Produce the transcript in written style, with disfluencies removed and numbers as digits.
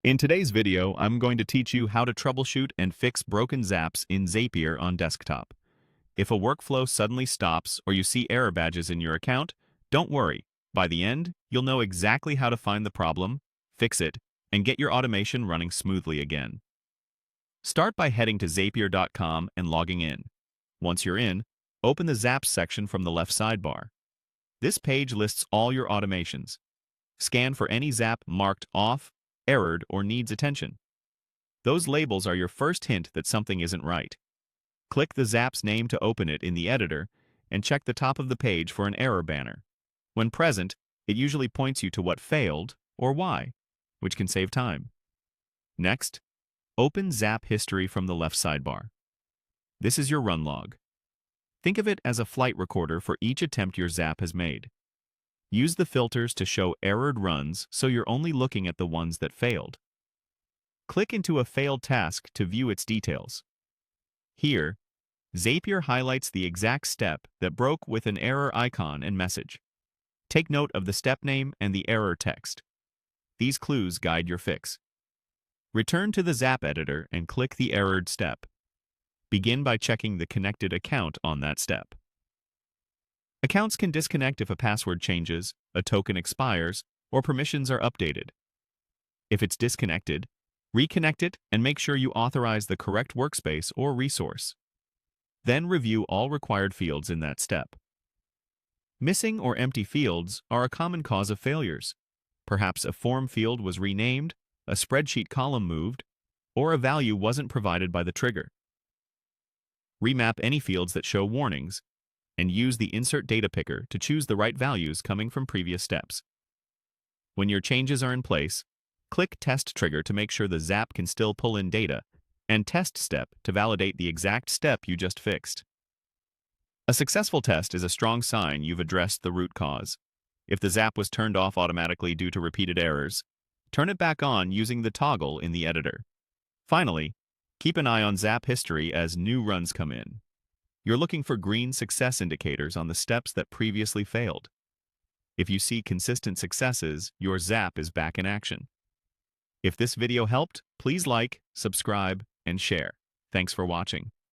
In today's video, I'm going to teach you how to troubleshoot and fix broken Zaps in Zapier on desktop. If a workflow suddenly stops or you see error badges in your account, don't worry. By the end, you'll know exactly how to find the problem, fix it, and get your automation running smoothly again. Start by heading to Zapier.com and logging in. Once you're in, open the Zaps section from the left sidebar. This page lists all your automations. Scan for any Zap marked off, errored, or needs attention. Those labels are your first hint that something isn't right. Click the Zap's name to open it in the editor and check the top of the page for an error banner. When present, it usually points you to what failed or why, which can save time. Next, open Zap history from the left sidebar. This is your run log. Think of it as a flight recorder for each attempt your Zap has made. Use the filters to show errored runs so you're only looking at the ones that failed. Click into a failed task to view its details. Here, Zapier highlights the exact step that broke with an error icon and message. Take note of the step name and the error text. These clues guide your fix. Return to the Zap editor and click the errored step. Begin by checking the connected account on that step. Accounts can disconnect if a password changes, a token expires, or permissions are updated. If it's disconnected, reconnect it and make sure you authorize the correct workspace or resource. Then review all required fields in that step. Missing or empty fields are a common cause of failures. Perhaps a form field was renamed, a spreadsheet column moved, or a value wasn't provided by the trigger. Remap any fields that show warnings, and use the Insert Data Picker to choose the right values coming from previous steps. When your changes are in place, click Test Trigger to make sure the Zap can still pull in data, and Test Step to validate the exact step you just fixed. A successful test is a strong sign you've addressed the root cause. If the Zap was turned off automatically due to repeated errors, turn it back on using the toggle in the editor. Finally, keep an eye on Zap history as new runs come in. You're looking for green success indicators on the steps that previously failed. If you see consistent successes, your Zap is back in action. If this video helped, please like, subscribe, and share. Thanks for watching.